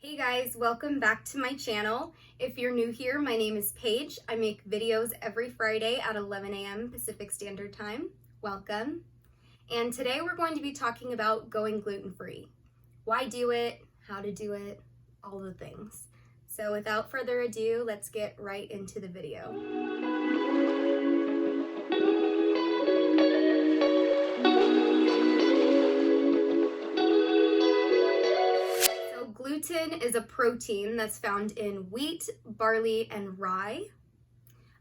Hey guys, welcome back to my channel. If you're new here, my name is Paige. I make videos every Friday at 11 a.m. Pacific Standard Time. Welcome. And today we're going to be talking about going gluten-free. Why do it, how to do it, all the things. So without further ado, let's get right into the video. Gluten is a protein that's found in wheat, barley, and rye.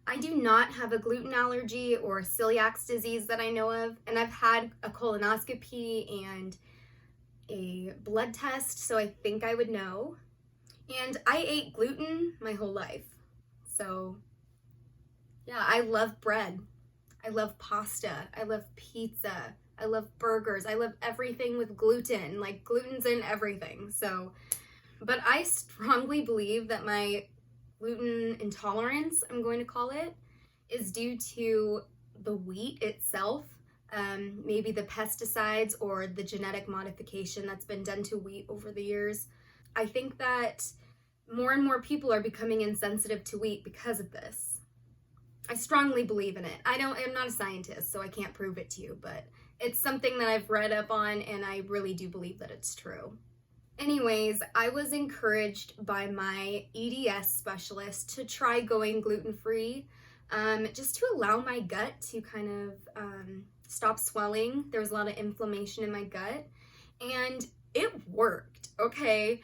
I do not have a gluten allergy or celiac disease that I know of, and I've had a colonoscopy and a blood test, so I think I would know. And I ate gluten my whole life. So yeah, I love bread. I love pasta. I love pizza. I love burgers. I love everything with gluten. Like, gluten's in everything. But I strongly believe that my gluten intolerance, I'm going to call it, is due to the wheat itself, maybe the pesticides or the genetic modification that's been done to wheat over the years. I think that more and more people are becoming insensitive to wheat because of this. I strongly believe in it. I'm not a scientist, so I can't prove it to you, but it's something that I've read up on, and I really do believe that it's true. Anyways, I was encouraged by my EDS specialist to try going gluten-free, just to allow my gut to kind of stop swelling. There was a lot of inflammation in my gut, and it worked, okay?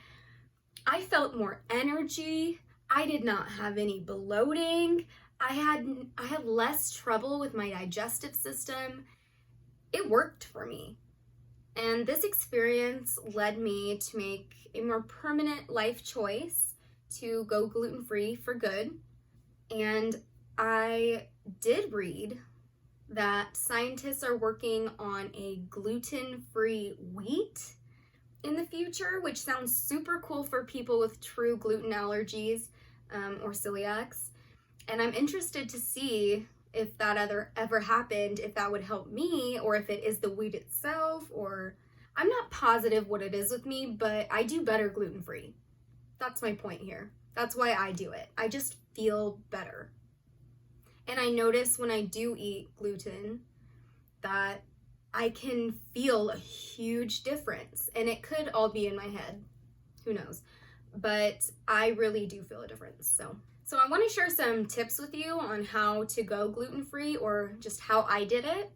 I felt more energy. I did not have any bloating. I had less trouble with my digestive system. It worked for me. And this experience led me to make a more permanent life choice to go gluten-free for good. And I did read that scientists are working on a gluten-free wheat in the future, which sounds super cool for people with true gluten allergies or celiacs. And I'm interested to see if that ever happened, if that would help me, or if it is the wheat itself, or I'm not positive what it is with me, but I do better gluten-free. That's my point here. That's why I do it. I just feel better. And I notice when I do eat gluten that I can feel a huge difference, and it could all be in my head. Who knows? But I really do feel a difference. So I want to share some tips with you on how to go gluten-free, or just how I did it.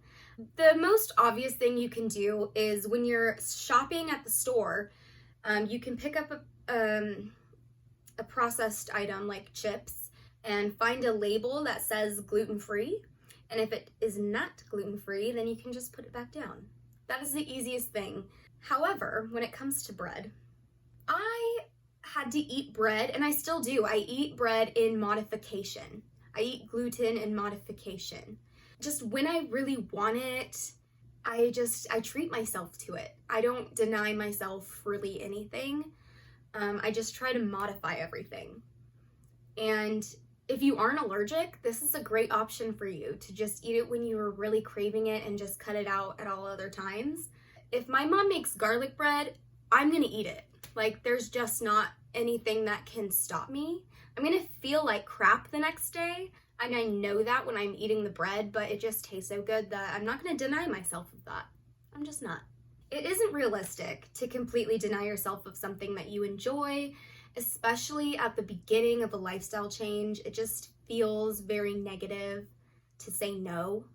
The most obvious thing you can do is when you're shopping at the store, you can pick up a processed item like chips and find a label that says gluten-free. And if it is not gluten-free, then you can just put it back down. That is the easiest thing. However, when it comes to bread, I had to eat bread, and I still do. I eat bread in modification. I eat gluten in modification. Just when I really want it, I treat myself to it. I don't deny myself really anything. I just try to modify everything. And if you aren't allergic, this is a great option for you to just eat it when you are really craving it and just cut it out at all other times. If my mom makes garlic bread, I'm gonna eat it. Like, there's just not anything that can stop me. I'm gonna feel like crap the next day, and I know that when I'm eating the bread, but it just tastes so good that I'm not gonna deny myself of that. I'm just not. It isn't realistic to completely deny yourself of something that you enjoy, especially at the beginning of a lifestyle change. It just feels very negative to say no.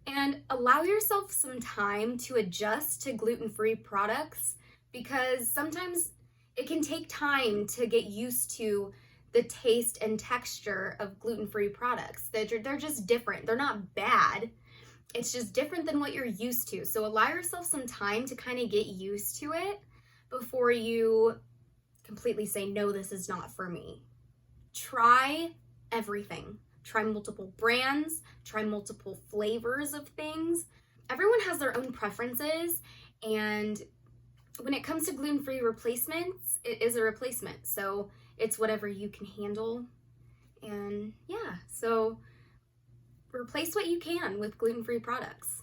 And allow yourself some time to adjust to gluten-free products, because sometimes it can take time to get used to the taste and texture of gluten-free products. They're just different. They're not bad. It's just different than what you're used to. So allow yourself some time to kind of get used to it before you completely say, no, this is not for me. Try everything. Try multiple brands. Try multiple flavors of things. Everyone has their own preferences, and when it comes to gluten-free replacements, it is a replacement. So it's whatever you can handle. And yeah, so replace what you can with gluten-free products.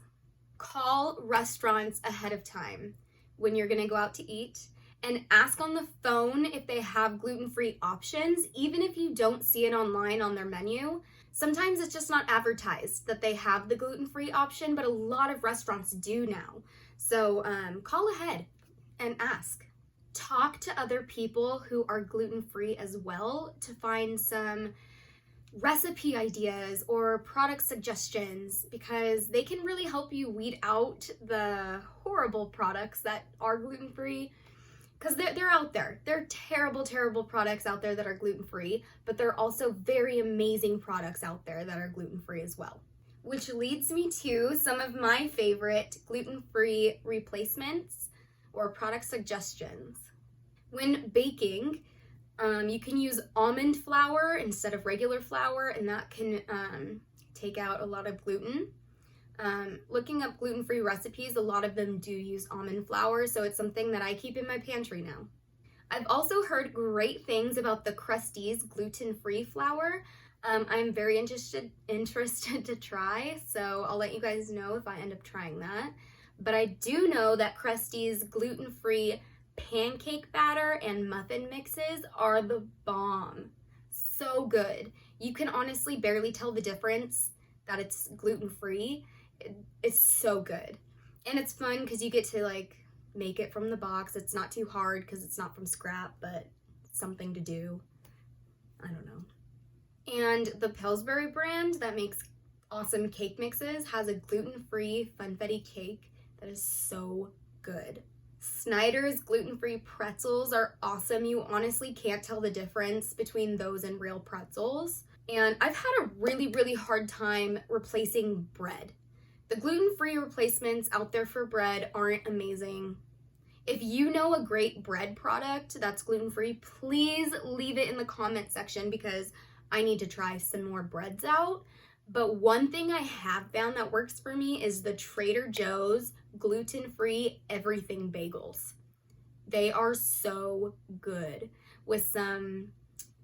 Call restaurants ahead of time when you're gonna go out to eat and ask on the phone if they have gluten-free options, even if you don't see it online on their menu. Sometimes it's just not advertised that they have the gluten-free option, but a lot of restaurants do now. So call ahead and ask. Talk to other people who are gluten-free as well to find some recipe ideas or product suggestions, because they can really help you weed out the horrible products that are gluten-free, because they're out there. There are terrible, terrible products out there that are gluten-free, but there are also very amazing products out there that are gluten-free as well. Which leads me to some of my favorite gluten-free replacements or product suggestions. When baking, you can use almond flour instead of regular flour, and that can take out a lot of gluten. Looking up gluten-free recipes, a lot of them do use almond flour, so it's something that I keep in my pantry now. I've also heard great things about the Krusteaz gluten-free flour. I'm very interested to try, so I'll let you guys know if I end up trying that. But I do know that Krusteaz gluten-free pancake batter and muffin mixes are the bomb. So good. You can honestly barely tell the difference that it's gluten-free. It's so good. And it's fun because you get to like make it from the box. It's not too hard because it's not from scrap, but it's something to do. I don't know. And the Pillsbury brand that makes awesome cake mixes has a gluten-free funfetti cake that is so good. Snyder's gluten-free pretzels are awesome. You honestly can't tell the difference between those and real pretzels. And I've had a really, really hard time replacing bread. The gluten-free replacements out there for bread aren't amazing. If you know a great bread product that's gluten-free, please leave it in the comment section because I need to try some more breads out. But one thing I have found that works for me is the Trader Joe's gluten-free everything bagels. They are so good with some,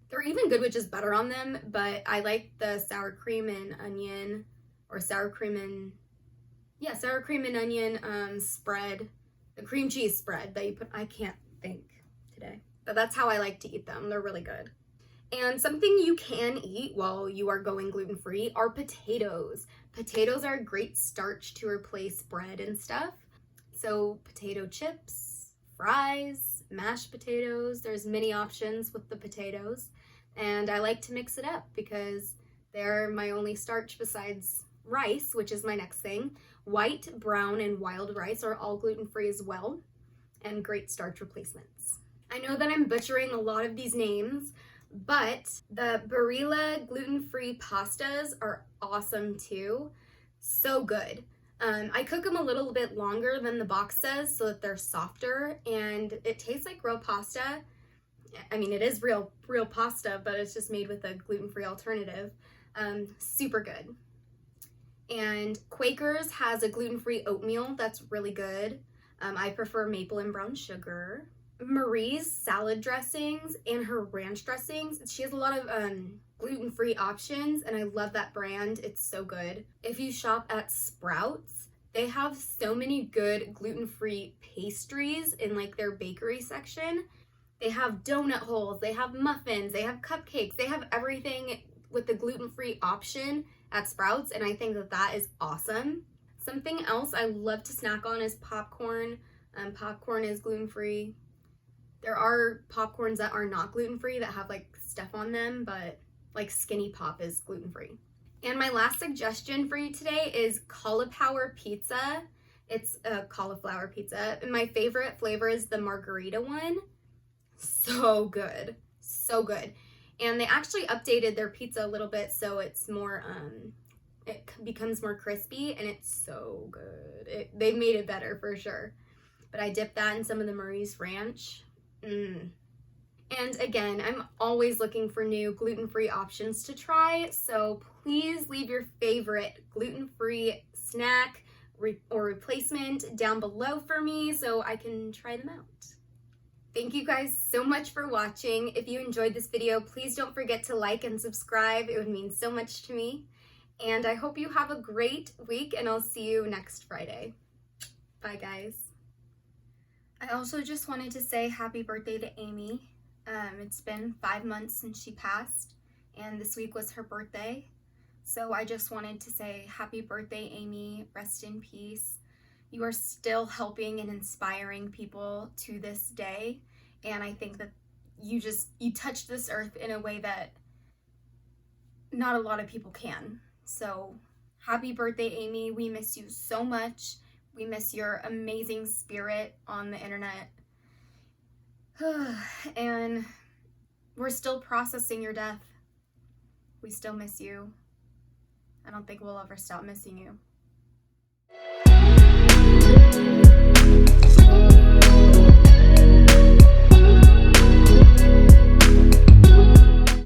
they're even good with just butter on them, but I like the sour cream and onion, or sour cream and onion spread, the cream cheese spread that you put, I can't think today, but that's how I like to eat them. They're really good. And something you can eat while you are going gluten-free are potatoes. Potatoes are a great starch to replace bread and stuff. So potato chips, fries, mashed potatoes, there's many options with the potatoes. And I like to mix it up because they're my only starch besides rice, which is my next thing. White, brown, and wild rice are all gluten-free as well, and great starch replacements. I know that I'm butchering a lot of these names, but the Barilla gluten-free pastas are awesome too. So good. I cook them a little bit longer than the box says so that they're softer, and it tastes like real pasta. I mean, it is real pasta, but it's just made with a gluten-free alternative. Super good. And Quaker's has a gluten-free oatmeal that's really good. I prefer maple and brown sugar. Marie's salad dressings and her ranch dressings, she has a lot of gluten-free options, and I love that brand. It's so good. If you shop at Sprouts, they have so many good gluten-free pastries in like their bakery section. They have donut holes, they have muffins, they have cupcakes, they have everything with the gluten-free option at Sprouts, and I think that that is awesome. Something else I love to snack on is popcorn. Popcorn is gluten-free. There are popcorns that are not gluten-free that have like stuff on them, but like Skinny Pop is gluten-free. And my last suggestion for you today is cauliflower pizza. It's a cauliflower pizza. And my favorite flavor is the margarita one. So good. So good. And they actually updated their pizza a little bit so it's more, it becomes more crispy, and it's so good. They've made it better for sure. But I dipped that in some of the Marie's ranch. And again, I'm always looking for new gluten-free options to try, so please leave your favorite gluten-free snack or replacement down below for me so I can try them out. Thank you guys so much for watching. If you enjoyed this video, please don't forget to like and subscribe. It would mean so much to me. And I hope you have a great week, and I'll see you next Friday. Bye, guys. I also just wanted to say happy birthday to Amy. It's been 5 months since she passed, and this week was her birthday. So I just wanted to say happy birthday, Amy. Rest in peace. You are still helping and inspiring people to this day, and I think that you touched this earth in a way that not a lot of people can. So happy birthday, Amy. We miss you so much. We miss your amazing spirit on the internet. And we're still processing your death. We still miss you. I don't think we'll ever stop missing you.